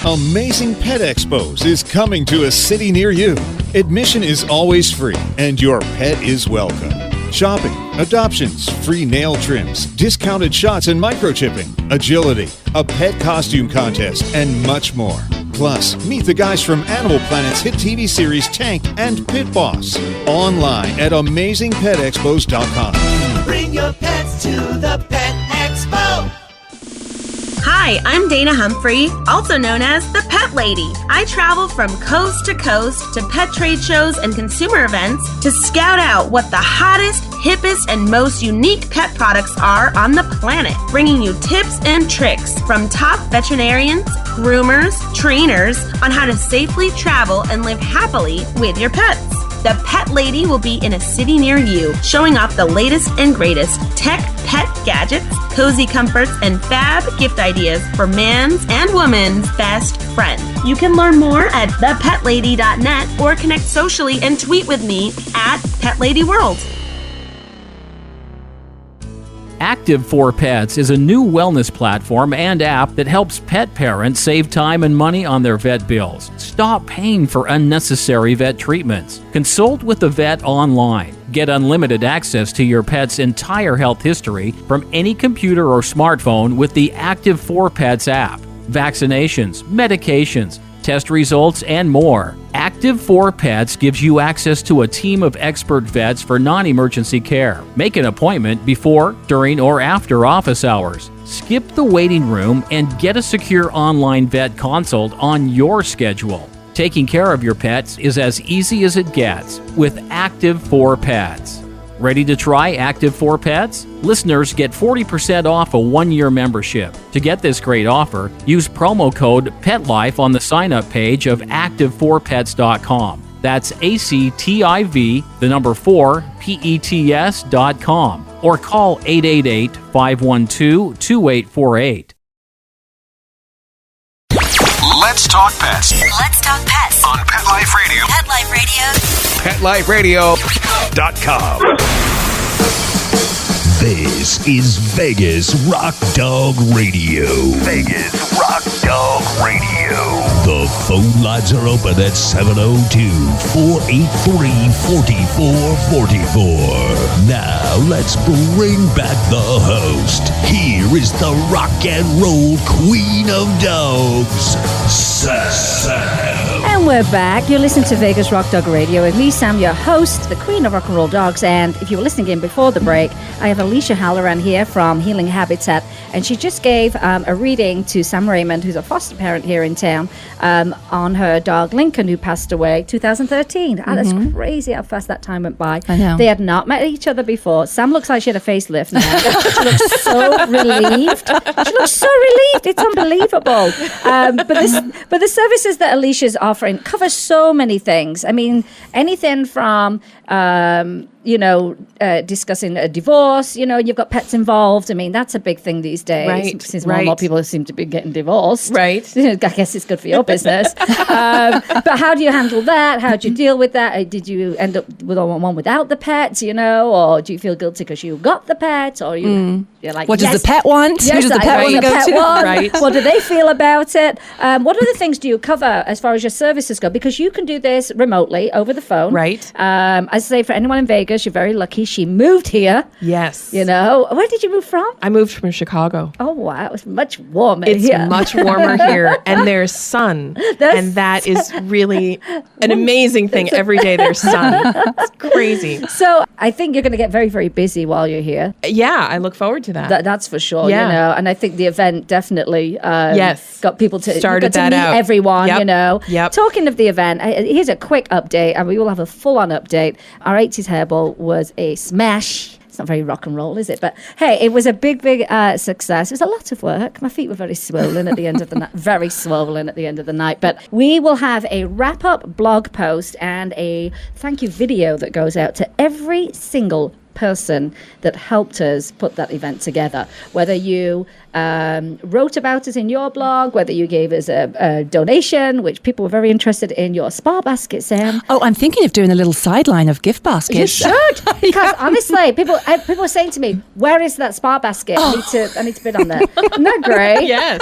Amazing Pet Expos is coming to a city near you. Admission is always free, and your pet is welcome. Shopping, adoptions, free nail trims, discounted shots and microchipping, agility, a pet costume contest, and much more. Plus, meet the guys from Animal Planet's hit TV series Tank and Pit Boss. Online at AmazingPetExpos.com. Bring your pets to the Pet Expo. Hi, I'm Dana Humphrey, also known as the Pet Lady. I travel from coast to coast to pet trade shows and consumer events to scout out what the hottest, hippest, and most unique pet products are on the planet, bringing you tips and tricks from top veterinarians, groomers, trainers on how to safely travel and live happily with your pets. The Pet Lady will be in a city near you, showing off the latest and greatest tech pet gadgets, cozy comforts, and fab gift ideas for man's and woman's best friend. You can learn more at thepetlady.net or connect socially and tweet with me at PetLadyWorld. Active for Pets is a new wellness platform and app that helps pet parents save time and money on their vet bills. Stop paying for unnecessary vet treatments. Consult with the vet online. Get unlimited access to your pet's entire health history from any computer or smartphone with the Active for Pets app. Vaccinations, medications, test results, and more. Active for Pets gives you access to a team of expert vets for non-emergency care. Make an appointment before, during, or after office hours. Skip the waiting room and get a secure online vet consult on your schedule. Taking care of your pets is as easy as it gets with Active for Pets. Ready to try Active for Pets? Listeners get 40% off a 1-year membership. To get this great offer, use promo code PETLIFE on the sign-up page of active4pets.com. That's ACTIV, the number 4, PETS.com. Or call 888-512-2848. Let's talk pets. Let's talk pets On Pet Life Radio. Pet Life Radio. PetLifeRadio.com. This is Vegas Rock Dog Radio. Vegas Rock Dog Radio. The phone lines are open at 702-483-4444. Now let's bring back the host. Here is the rock and roll queen of dogs, Sam. And we're back. You're listening to Vegas Rock Dog Radio with me, Sam, your host, the queen of rock and roll dogs. And if you were listening in before the break, I have Alicia Halloran here from Healing Habitat, and she just gave a reading to Sam Raymond, who's a foster parent here in town, on her dog Lincoln, who passed away 2013. That's crazy how fast that time went by. I know. They had not met each other before. Sam looks like she had a facelift now. She looks so relieved. She looks so relieved. It's unbelievable. But the services that Alicia's offering cover so many things. I mean, anything from discussing a divorce, you've got pets involved. I mean, that's a big thing these days. Right, Since more and more people seem to be getting divorced. Right. I guess it's good for your business. But how do you handle that? How do you deal with that? Did you end up with one without the pets, or do you feel guilty because you got the pet? Or you're like, what does the pet want? Yes, Who does the pet want to go to? Right. What do they feel about it? What other things do you cover as far as your services go? Because you can do this remotely over the phone. Right. I say for anyone in Vegas, you're very lucky. She moved here. Yes. Where did you move from? I moved from Chicago. Oh, wow. It's much warmer It's here. much warmer here, and there's sun. And that is really an amazing thing. Every day there's sun. It's crazy. So I think you're going to get very, very busy while you're here. Yeah, I look forward to that. That's for sure, Yeah. And I think the event definitely got people to Started got to that meet out. everyone, Yep. Talking of the event, here's a quick update, and we will have a full-on update. Our 80s Hairball was a smash. It's not very rock and roll, is it? But hey, it was a big, big success. It was a lot of work. My feet were very swollen at the end of the night. Very swollen at the end of the night. But we will have a wrap-up blog post and a thank you video that goes out to every single person that helped us put that event together. Whether you wrote about us in your blog, whether you gave us a donation, which people were very interested in your spa basket, Sam. Oh, I'm thinking of doing a little sideline of gift baskets. You should, because honestly, people are saying to me, "Where is that spa basket? I need to bid on that." Isn't that great? Yes.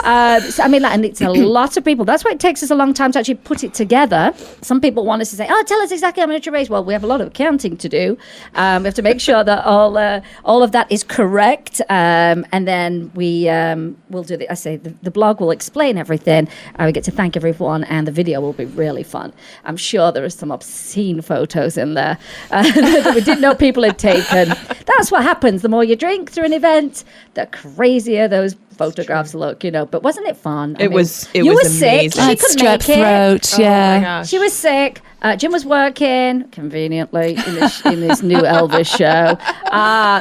And it's a lot of people. That's why it takes us a long time to actually put it together. Some people want us to say, "Oh, tell us exactly how much you raised." Well, we have a lot of accounting to do. We have to make sure that all of that is correct, and then we'll do the blog will explain everything. We get to thank everyone, and the video will be really fun. I'm sure there are some obscene photos in there that we didn't know people had taken. That's what happens. The more you drink through an event, the crazier those photographs look, But wasn't it fun? It was you were amazing. sick. She couldn't make it. Throat, yeah. Oh my gosh. She was sick. Jim was working conveniently in his new Elvis show.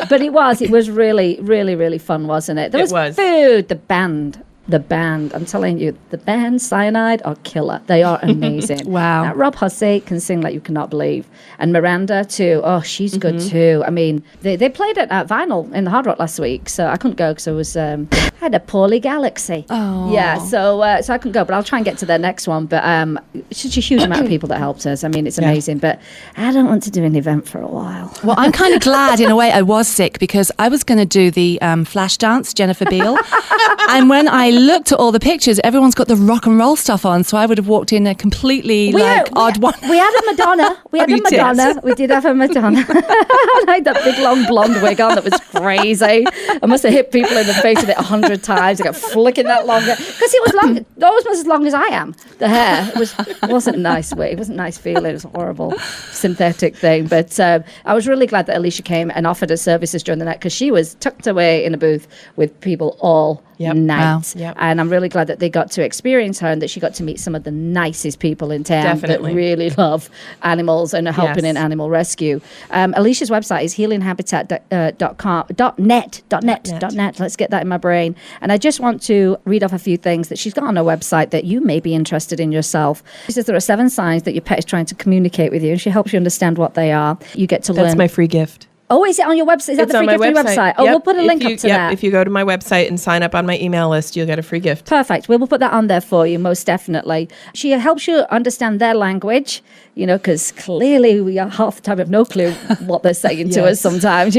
But it was really, really, really fun, wasn't it? There was food, the band. I'm telling you, the band Cyanide are killer. They are amazing. Wow. Rob Hussey can sing like you cannot believe. And Miranda too. Oh, she's good too. I mean, they played it at Vinyl in the Hard Rock last week, so I couldn't go because I was I had a poorly galaxy. Oh. Yeah, so I couldn't go, but I'll try and get to their next one. But it's such a huge amount of people that helped us. I mean, it's amazing, but I don't want to do an event for a while. Well, I'm kind of glad in a way I was sick, because I was going to do the flash dance, Jennifer Beal. And when I looked at all the pictures, everyone's got the rock and roll stuff on, so I would have walked in a completely odd one. We had a Madonna. We had a Madonna. We did have a Madonna. I had that big long blonde wig on that was crazy. I must have hit people in the face with it 100 times. I got flicking that long because it was long. It always was as long as I am. The hair wasn't a nice wig. It wasn't a nice feeling. It was a horrible synthetic thing. But I was really glad that Alicia came and offered her services during the night, because she was tucked away in a booth with people all night. Wow. And I'm really glad that they got to experience her and that she got to meet some of the nicest people in town Definitely. that really love animals and are helping in animal rescue. Alicia's website is healinghabitat.net. Let's get that in my brain. And I just want to read off a few things that she's got on her website that you may be interested in yourself. She says there are 7 signs that your pet is trying to communicate with you, and she helps you understand what they are. You get to learn. That's my free gift. Oh, is it on your website? Is that It's the free on gift my on your website? Oh, Yep. we'll put a link up to that. If you go to my website and sign up on my email list, you'll get a free gift. Perfect. We'll put that on there for you, most definitely. She helps you understand their language, because clearly we are half the time have no clue what they're saying to us sometimes,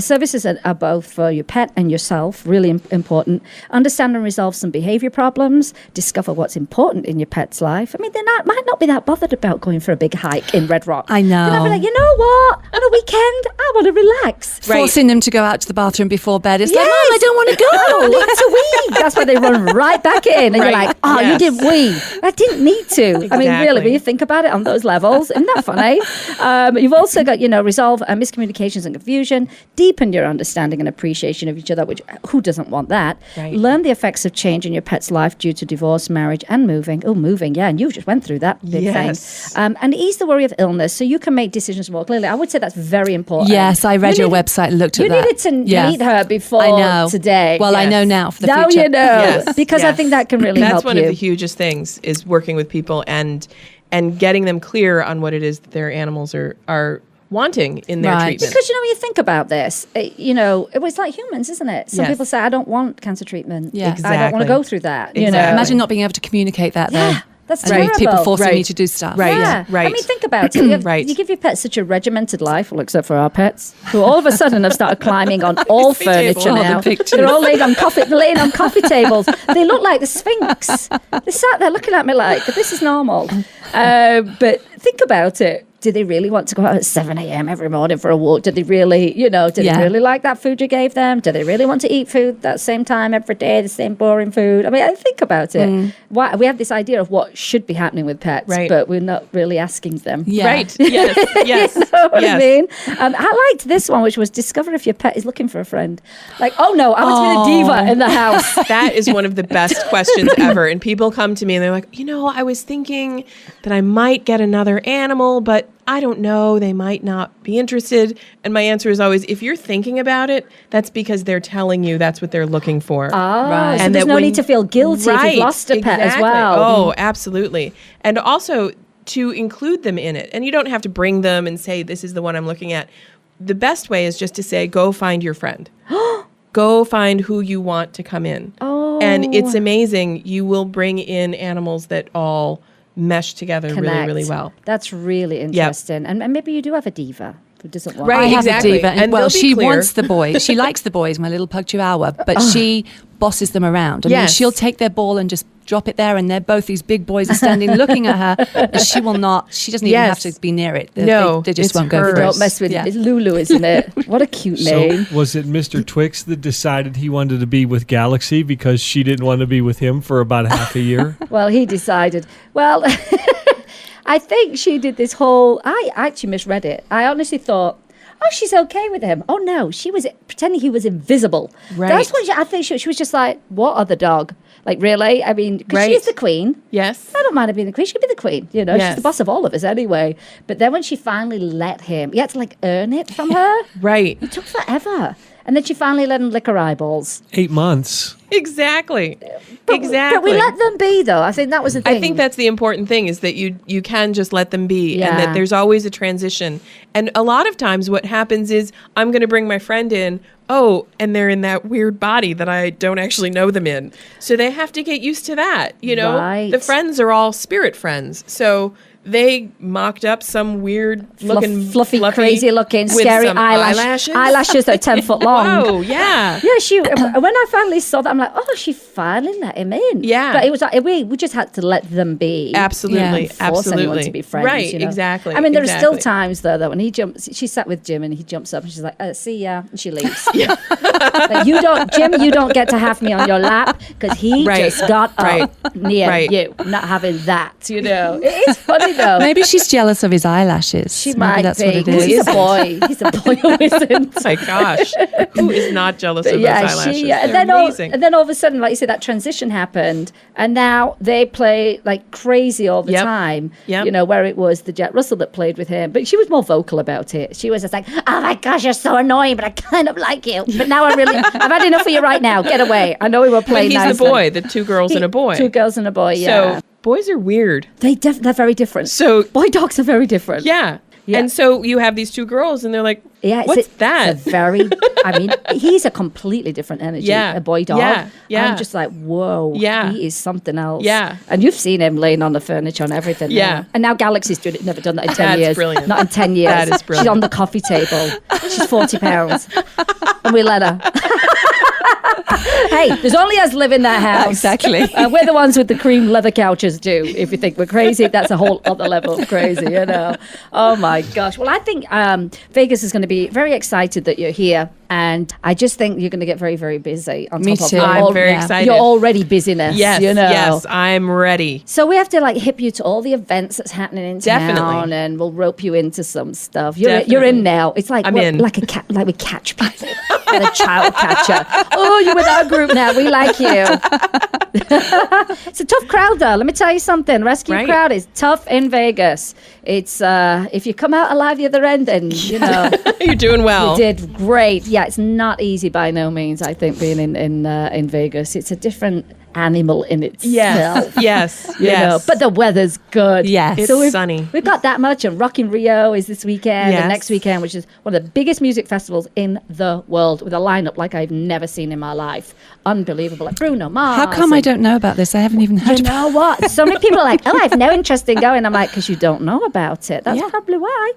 Services are both for your pet and yourself, really important. Understand and resolve some behavior problems, discover what's important in your pet's life. I mean, might not be that bothered about going for a big hike in Red Rock. I know. They might be like, you know what? On a weekend, I want to relax. Forcing them to go out to the bathroom before bed. It's like, Yes. Mom, I don't want to go. I need to wee. That's why they run right back in. And you're like, oh, you didn't wee. I didn't need to. I mean, really, when you think about it on those levels, isn't that funny? You've also got, resolve miscommunications and confusion, deepen your understanding and appreciation of each other, which who doesn't want that? Right. Learn the effects of change in your pet's life due to divorce, marriage, and moving. Oh, moving, yeah. And you just went through that big thing. And ease the worry of illness so you can make decisions more clearly. I would say that's very important. Yes, I read your website and looked at that. You needed to meet her before I know. today. Well, I know now for the now future. you know, because I think that can really help That's one you. of the hugest things is working with people and getting them clear on what it is that their animals are wanting in their treatment. Because, when you think about this, it was like humans, isn't it? Some people say, I don't want cancer treatment. Yeah. I don't want to go through that. Imagine not being able to communicate that, though. That's and terrible. people forcing you to do stuff. Yeah. I mean, think about it. You give your pets such a regimented life, well, except for our pets, who all of a sudden have started climbing on all furniture now. They're all laying on coffee tables. They look like the Sphinx. They sat there looking at me like, this is normal. But think about it. Do they really want to go out at 7 a.m. every morning for a walk? Do they really, they really like that food you gave them? Do they really want to eat food that same time every day, the same boring food? I mean, I think about it. Why, we have this idea of what should be happening with pets, but we're not really asking them. Yeah. Right. Yes. Yes. You know what I mean? I liked this one, which was discover if your pet is looking for a friend. Like, oh no, I want to be the diva in the house. That is one of the best questions ever. And people come to me and they're like, I was thinking that I might get another animal, but I don't know, they might not be interested. And my answer is always, if you're thinking about it, that's because they're telling you that's what they're looking for. Right. So there's no need to feel guilty if you've lost a pet as well. Oh, absolutely. And also to include them in it. And you don't have to bring them and say, this is the one I'm looking at. The best way is just to say, go find your friend. Go find who you want to come in. Oh. And it's amazing. You will bring in animals that all mesh together really, really well. That's really interesting. And maybe you do have a diva who doesn't want I have a diva. And well, they'll be she clear. wants the boys. She likes the boys, my little pug chihuahua, but she bosses them around. I mean, she'll take their ball and just drop it there, and they're both these big boys are standing looking at her, and she will not. She doesn't even have to be near it. They just won't go for it. Don't mess with it. It's Lulu, isn't it? What a cute name. So was it Mr. Twix that decided he wanted to be with Galaxy because she didn't want to be with him for about half a year? Well, he decided. Well, I think she did this whole. I actually misread it. I honestly thought, oh, she's okay with him. Oh no, she was pretending he was invisible. Right. That's what I think she was just like, what other dog? Like, really? I mean, because she's the queen. Yes. I don't mind her being the queen. She could be the queen. She's the boss of all of us anyway. But then when she finally let him, he had to earn it from her. Right. It took forever. And then she finally let him lick her eyeballs. 8 months. Exactly. But we let them be, though. I think that was the thing. I think that's the important thing is that you can just let them be and Yeah. that there's always a transition. And a lot of times what happens is I'm going to bring my friend in, and they're in that weird body that I don't actually know them in. So they have to get used to that, Right. The friends are all spirit friends. So they mocked up some weird looking fluffy, crazy looking, with scary some eyelashes that are 10 foot long. Oh, yeah. Yeah, when I finally saw that, I'm like, oh, she finally let him in. Yeah. But it was like, we just had to let them be. Absolutely. Force anyone to be friends. Right, exactly. I mean, there are still exactly. times, though, that when he jumps, she sat with Jim and he jumps up and she's like, see ya, and she leaves. Like, Jim, you don't get to have me on your lap because he just got up near you. I'm not having that, It is funny, though. Maybe she's jealous of his eyelashes. She Maybe might that's be. what it is. He's a boy. He's a boy who isn't. Oh my gosh. Who is not jealous of those eyelashes? And They're then, amazing. and then all of a sudden, like you said, that transition happened. And now they play like crazy all the time. Yep. Where it was the Jack Russell that played with him. But she was more vocal about it. She was just like, oh my gosh, you're so annoying, but I kind of like you. But now I've had enough of you right now. Get away. I know we were playing But he's nicely. the boy, the 2 girls and a boy. 2 girls and a boy, yeah. So boys are weird. They're very different. So boy dogs are very different. Yeah. Yeah. And so you have these two girls, and they're like, yeah, what's that? It's a very, I mean, he's a completely different energy, Yeah. a boy dog. Yeah, yeah. I'm just like, whoa, Yeah. he is something else. Yeah. And you've seen him laying on the furniture and everything. Yeah. now. And now Galaxy's doing it, never done that in 10 That's years. brilliant. Not in 10 years. That is brilliant. She's on the coffee table. She's 40 pounds. And we let her. Hey, there's only us live in that house. Exactly. We're the ones with the cream leather couches too. If you think we're crazy, that's a whole other level of crazy, you know. Oh my gosh. Well, I think Vegas is going to be very excited that you're here. And I just think you're going to get very, very busy. On Me top too. Of I'm very excited. You're already busyness. Yes, you know. yes, I'm ready. So we have to like hip you to all the events that's happening in Definitely. town, and we'll rope you into some stuff. You're Definitely. in now. It's like I'm in. like a cat, like we catch people. Like a child catcher. Oh, you're with our group now. We like you. It's a tough crowd, though. Let me tell you something. Rescue Right. crowd is tough in Vegas. It's if you come out alive the other end, then you know You're doing well. you did great. Yeah, it's not easy by no means. I think being in Vegas, it's a different animal in itself. Yes, yes, You know, yes. but the weather's good. Yes. It's So we've, sunny. We've got that much, and Rock in Rio is this weekend, Yes. and next weekend, which is one of the biggest music festivals in the world, with a lineup like I've never seen in my life. Unbelievable, like Bruno Mars. How come I and- don't know about this? I haven't even heard You about know what? So many people are like, oh, I have no interest in going. I'm like, because you don't know about it. That's Yeah. probably why.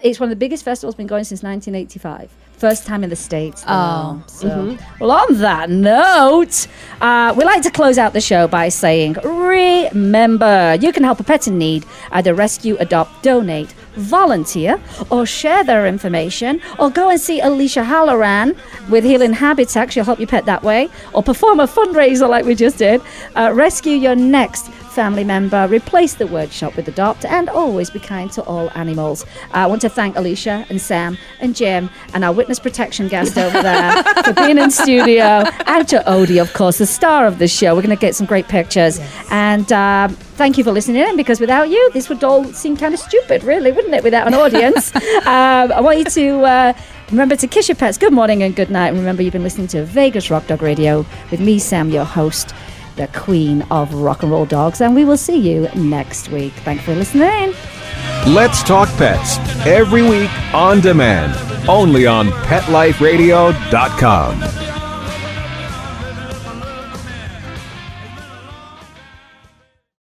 It's one of the biggest festivals, been going since 1985. First time in the States. Oh. So, well, on that note, we like to close out the show by saying, remember, you can help a pet in need, either rescue, adopt, donate, volunteer, or share their information, or go and see Alicia Halloran with Healing Habitat. She'll help your pet that way, or perform a fundraiser like we just did. Rescue your next family member, replace the word shop with adopt, and always be kind to all animals. I want to thank Alicia and Sam and Jim and our witness protection guest over there for being in studio, and to Odie, of course, the star of the show. We're going to get some great pictures. Yes. And thank you for listening in, because without you, this would all seem kind of stupid, really, wouldn't it, without an audience? I want you to remember to kiss your pets good morning and good night. And remember, you've been listening to Vegas Rock Dog Radio with me, Sam, your host, the queen of rock and roll dogs, and we will see you next week. Thanks for listening. Let's Talk Pets, every week on demand, only on PetLifeRadio.com.